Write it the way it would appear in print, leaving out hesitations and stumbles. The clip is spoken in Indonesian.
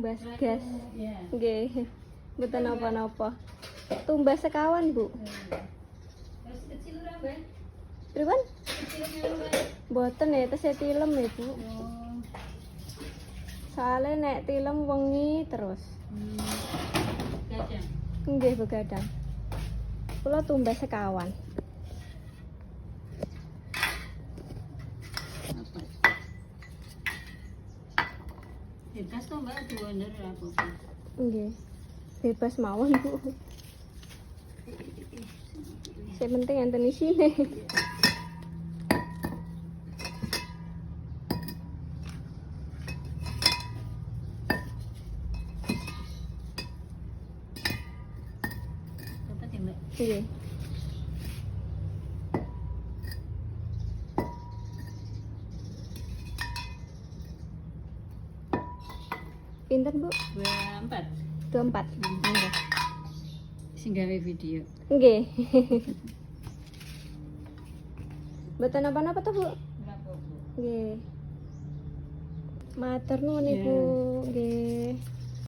tumbas gas. Iya. Nggih. Mboten napa-napa. Tumbas sekawan, Bu. Terus kecil ora, Mbak? Pripun? Kecilnya Mbak. Mboten ya, tesih tilem ya, Bu. Oh. Soalnya nek tilem wengi terus. Gajah. Nggih, begadang. Kula tumbas sekawan. Apa? Bebas toh Mbak, bener apa? Nggih. Bebas mawon, Bu. Sing penting enten isine. Dapat ya Mbak? Nggih. Pinten, Bu? 24. 24. Nggih. Sing gawe video. Nggih. Mboten napa-napa toh, Bu? Enggak apa-apa. Nggih. Matur nuwun Ibu. Nggih.